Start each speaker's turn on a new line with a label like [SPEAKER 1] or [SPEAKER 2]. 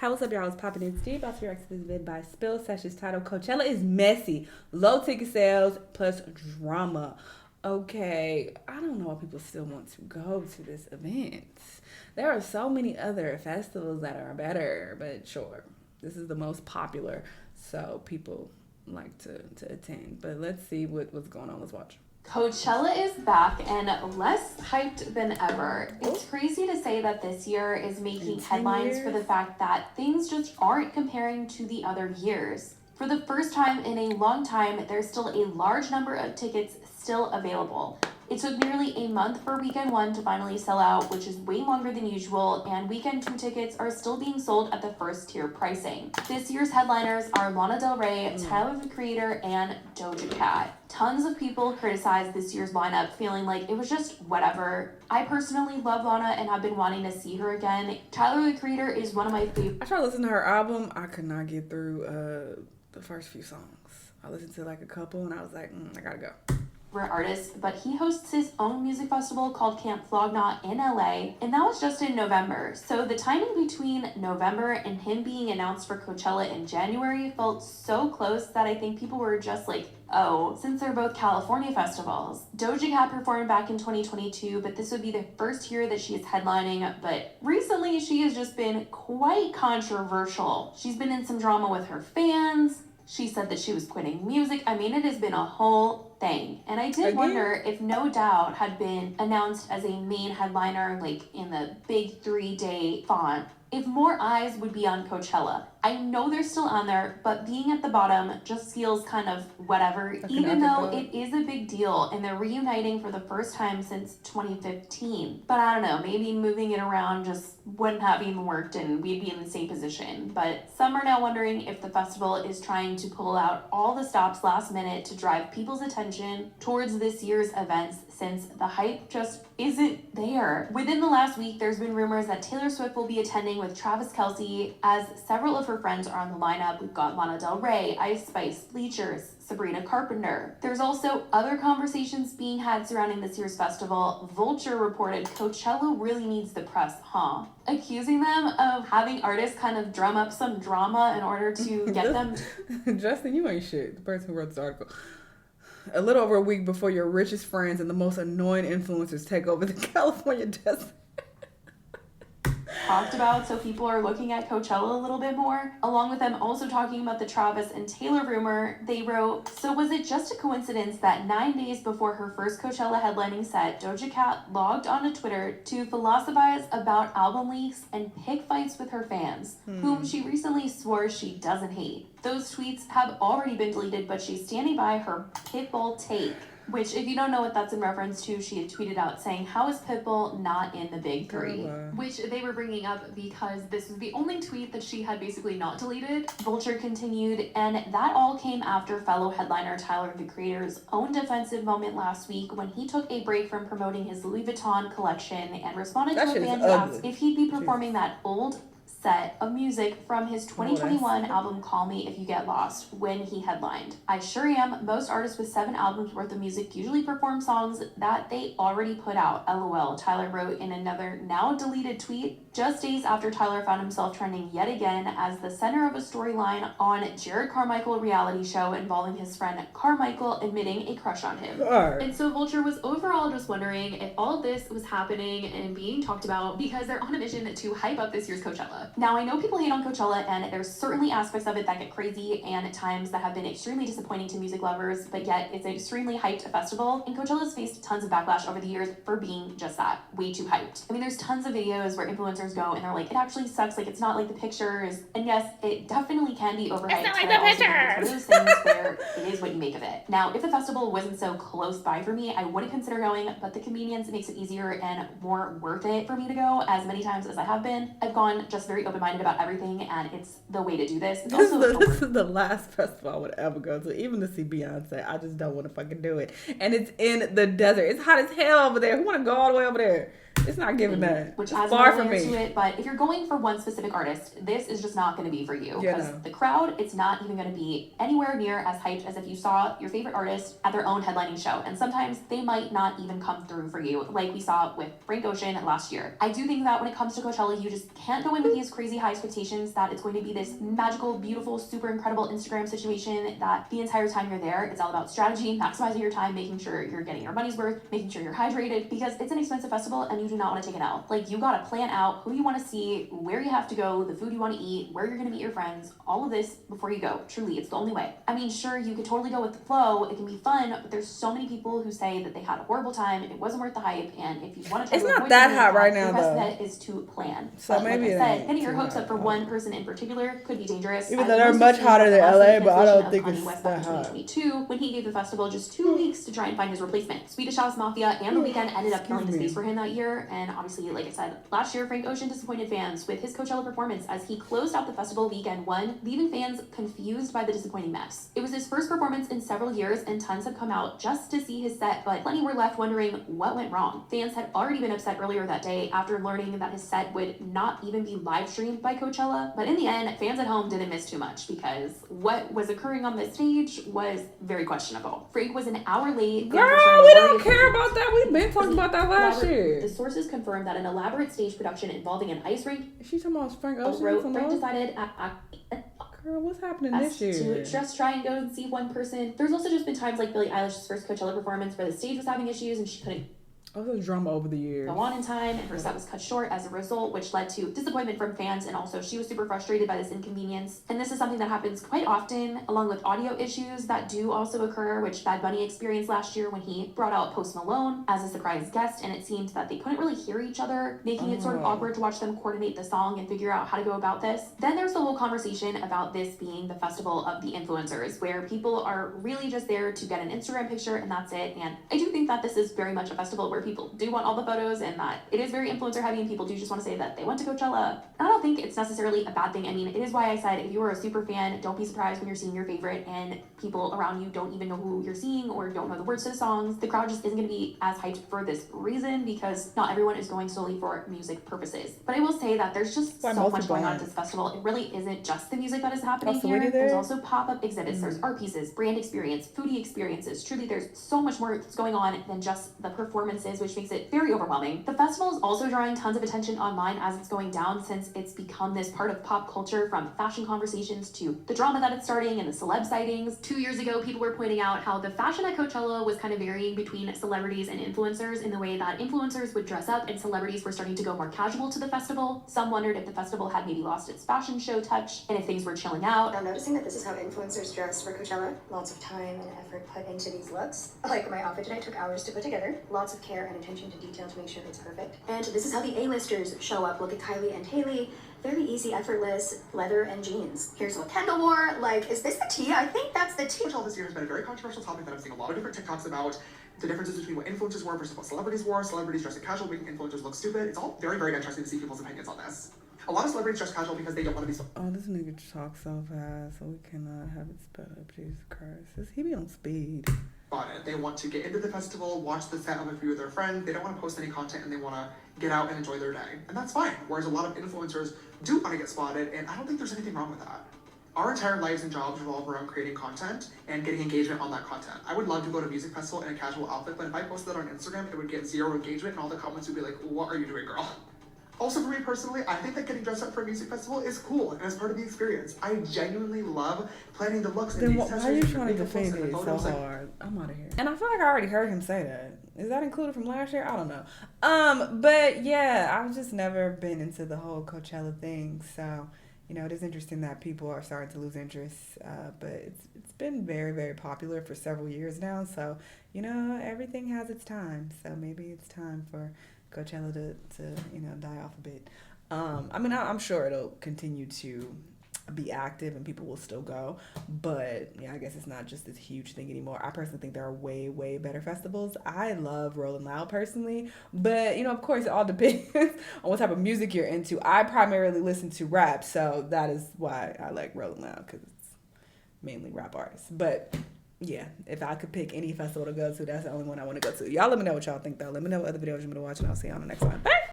[SPEAKER 1] Hey, what's up, y'all? It's popping in Steve. About to react to this vid by Spill Sessions titled Coachella is Messy. Low ticket sales plus drama. Okay, I don't know why people still want to go to this event. There are so many other festivals that are better, but sure, this is the most popular, so people like to attend. But let's see what's going on. Let's watch.
[SPEAKER 2] Coachella is back and less hyped than ever. It's crazy to say that this year is making headlines for the fact that things just aren't comparing to the other years. For the first time in a long time, there's still a large number of tickets still available. It took nearly a month for weekend 1 to finally sell out, which is way longer than usual, and weekend 2 tickets are still being sold at the first tier pricing. This year's headliners are Lana Del Rey, Tyler the Creator, and Doja Cat. Tons of people criticized this year's lineup, feeling like it was just whatever. I personally love Lana and have been wanting to see her again. Tyler the Creator is one of my favorites.
[SPEAKER 1] I tried to listen to her album. I could not get through the first few songs. I listened to like a couple and I was like, I gotta go.
[SPEAKER 2] Artist, but he hosts his own music festival called Camp Flognaw in LA, and that was just in November. So the timing between November and him being announced for Coachella in January felt so close that I think people were just like, oh, since they're both California festivals. Doja Cat performed back in 2022, but this would be the first year that she is headlining, but recently she has just been quite controversial. She's been in some drama with her fans. She said that she was quitting music. I mean, it has been a whole thing. And I did wonder if No Doubt had been announced as a main headliner, like in the big 3-day font, if more eyes would be on Coachella. I know they're still on there, but being at the bottom just feels kind of whatever, even though it is a big deal and they're reuniting for the first time since 2015. But I don't know, maybe moving it around just wouldn't have even worked and we'd be in the same position. But some are now wondering if the festival is trying to pull out all the stops last minute to drive people's attention towards this year's events, since the hype just isn't there. Within the last week, there's been rumors that Taylor Swift will be attending with Travis Kelce, as several of her friends are on the lineup. We've got Lana Del Rey, Ice Spice, Bleachers, Sabrina Carpenter. There's also other conversations being had surrounding this year's festival. Vulture reported Coachella really needs the press, accusing them of having artists kind of drum up some drama in order to get them.
[SPEAKER 1] Justin, you ain't shit. The person who wrote this article. A little over a week before your richest friends and the most annoying influencers take over the California desert.
[SPEAKER 2] Talked about, so people are looking at Coachella a little bit more. Along with them also talking about the Travis and Taylor rumor, they wrote, so was it just a coincidence that 9 days before her first Coachella headlining set, Doja Cat logged onto Twitter to philosophize about album leaks and pick fights with her fans, whom she recently swore she doesn't hate. Those tweets have already been deleted, but she's standing by her Pitbull take. Which, if you don't know what that's in reference to, she had tweeted out saying, how is Pitbull not in the big 3? Which they were bringing up because this was the only tweet that she had basically not deleted. Vulture continued, and that all came after fellow headliner Tyler the Creator's own defensive moment last week when he took a break from promoting his Louis Vuitton collection and responded to a fan who asked if he'd be performing that old set of music from his 2021 album Call Me If You Get Lost when he headlined. I sure am. Most artists with 7 albums worth of music usually perform songs that they already put out. LOL, Tyler wrote in another now deleted tweet just days after Tyler found himself trending yet again as the center of a storyline on Jared Carmichael reality show involving his friend Carmichael admitting a crush on him. And so Vulture was overall just wondering if all of this was happening and being talked about because they're on a mission to hype up this year's Coachella. Now, I know people hate on Coachella, and there's certainly aspects of it that get crazy and at times that have been extremely disappointing to music lovers, but yet it's an extremely hyped festival, and Coachella's faced tons of backlash over the years for being just that, way too hyped. I mean, there's tons of videos where influencers go and they're like, it actually sucks, like it's not like the pictures, and yes, it definitely can be overhyped. It's not like the pictures! It's one of those things where it is what you make of it. Now, if the festival wasn't so close by for me, I wouldn't consider going, but the convenience makes it easier and more worth it for me to go as many times as I have been. I've gone just very open-minded about everything, and it's the way to do this.
[SPEAKER 1] This is the last festival I would ever go to, even to see Beyonce. I just don't want to fucking do it. And it's in the desert. It's hot as hell over there. Who want to go all the way over there? It's not giving that.
[SPEAKER 2] Which
[SPEAKER 1] it's
[SPEAKER 2] adds
[SPEAKER 1] far
[SPEAKER 2] another
[SPEAKER 1] from
[SPEAKER 2] layer
[SPEAKER 1] me.
[SPEAKER 2] to it. But if you're going for one specific artist, this is just not going to be for you. Because the crowd, it's not even going to be anywhere near as hyped as if you saw your favorite artist at their own headlining show. And sometimes they might not even come through for you, like we saw with Frank Ocean last year. I do think that when it comes to Coachella, you just can't go in with these crazy high expectations that it's going to be this magical, beautiful, super incredible Instagram situation that the entire time you're there, it's all about strategy, maximizing your time, making sure you're getting your money's worth, making sure you're hydrated, because it's an expensive festival and you do not want to take an L. Like, you gotta plan out who you want to see, where you have to go, the food you want to eat, where you're gonna meet your friends, all of this before you go. Truly, it's the only way. I mean, sure, you could totally go with the flow, it can be fun, but there's so many people who say that they had a horrible time, it wasn't worth the hype, and if you want to try
[SPEAKER 1] it's
[SPEAKER 2] to
[SPEAKER 1] not that hot right now,
[SPEAKER 2] the best
[SPEAKER 1] though.
[SPEAKER 2] bet is to plan.
[SPEAKER 1] So
[SPEAKER 2] but
[SPEAKER 1] maybe
[SPEAKER 2] like I said, getting your hopes up for one person in particular could be dangerous.
[SPEAKER 1] Even though they're much hotter than LA, but I don't think it's that hot.
[SPEAKER 2] 2022, when he gave the festival just 2 weeks to try and find his replacement. Swedish House Mafia and The Weeknd ended up filling the space for him that year, and obviously, like I said, last year Frank Ocean disappointed fans with his Coachella performance as he closed out the festival weekend one, leaving fans confused by the disappointing mess. It was his first performance in several years, and tons have come out just to see his set, but plenty were left wondering what went wrong. Fans had already been upset earlier that day after learning that his set would not even be live streamed by Coachella, but in the end, fans at home didn't miss too much because what was occurring on the stage was very questionable. Frank was an hour late.
[SPEAKER 1] Girl, we don't care about that. We've been talking about that last year.
[SPEAKER 2] The sources confirmed that an elaborate stage production involving an ice rink.
[SPEAKER 1] Is she talking about Frank Ocean?
[SPEAKER 2] Frank decided
[SPEAKER 1] girl, what's happening this year?
[SPEAKER 2] To just try and go and see one person. There's also just been times like Billie Eilish's first Coachella performance where the stage was having issues and she couldn't
[SPEAKER 1] there's drama over the years.
[SPEAKER 2] Go on in time, and her set was cut short as a result, which led to disappointment from fans, and also she was super frustrated by this inconvenience. And this is something that happens quite often, along with audio issues that do also occur, which Bad Bunny experienced last year when he brought out Post Malone as a surprise guest, and it seemed that they couldn't really hear each other, making it sort of awkward to watch them coordinate the song and figure out how to go about this. Then there's the whole conversation about this being the festival of the influencers, where people are really just there to get an Instagram picture and that's it. And I do think that this is very much a festival where people do want all the photos and that it is very influencer heavy and people do just want to say that they went to Coachella. And I don't think it's necessarily a bad thing. I mean, it is why I said if you are a super fan, don't be surprised when you're seeing your favorite and people around you don't even know who you're seeing or don't know the words to the songs. The crowd just isn't going to be as hyped for this reason because not everyone is going solely for music purposes. But I will say that there's just so much going on at this festival. It really isn't just the music that is happening here. There's also pop-up exhibits, there's art pieces, brand experience, foodie experiences. Truly, there's so much more that's going on than just the performances, which makes it very overwhelming. The festival is also drawing tons of attention online as it's going down since it's become this part of pop culture, from fashion conversations to the drama that it's starting and the celeb sightings. 2 years ago, people were pointing out how the fashion at Coachella was kind of varying between celebrities and influencers in the way that influencers would dress up and celebrities were starting to go more casual to the festival. Some wondered if the festival had maybe lost its fashion show touch and if things were chilling out.
[SPEAKER 3] I'm noticing that this is how influencers dress for Coachella. Lots of time and effort put into these looks. Like my outfit today took hours to put together. Lots of care and attention to detail to make sure it's perfect. And this is how the A-listers show up. Look at Kylie and Haley. Very easy, effortless, leather and jeans. Here's what Kendall wore. Like, is this the tea? I think that's the tea.
[SPEAKER 4] Coachella this year has been a very controversial topic that I've seen a lot of different TikToks about. The differences between what influencers wore versus what celebrities wore. Celebrities dressing casual, making influencers look stupid. It's all very, very interesting to see people's opinions on this. A lot of celebrities dress casual because they don't want to be so...
[SPEAKER 1] Oh, this nigga talks so fast, so we cannot have it sped up. Jesus Christ. He be on speed.
[SPEAKER 4] They want to get into the festival, watch the set of a few of their friends. They don't want to post any content and they want to get out and enjoy their day. And that's fine. Whereas a lot of influencers do want to get spotted, and I don't think there's anything wrong with that. Our entire lives and jobs revolve around creating content and getting engagement on that content. I would love to go to a music festival in a casual outfit, but if I posted that on Instagram, it would get 0 engagement and all the comments would be like, what are you doing, girl? Also, for me personally, I think that getting dressed up for a music festival is cool and as part of the experience. I genuinely love planning the looks and
[SPEAKER 1] then
[SPEAKER 4] the
[SPEAKER 1] why are you trying to
[SPEAKER 4] defend
[SPEAKER 1] defend it so hard? I'm out of here. And I feel like I already heard him say that. Is that included from last year? I don't know. But yeah, I've just never been into the whole Coachella thing. So, you know, it is interesting that people are starting to lose interest. But it's been very, very popular for several years now. So, you know, everything has its time. So maybe it's time for Coachella to you know, die off a bit. I mean, I'm sure it'll continue to be active and people will still go, but yeah, I guess it's not just this huge thing anymore. I personally think there are way, way better festivals. I love Rolling Loud personally, but you know, of course, it all depends on what type of music you're into. I primarily listen to rap, so that is why I like Rolling Loud, because it's mainly rap artists. But Yeah, if I could pick any festival to go to, that's the only one I want to go to. Y'all let me know what y'all think, though. Let me know what other videos you want me to watch, and I'll see you on the next one. Bye!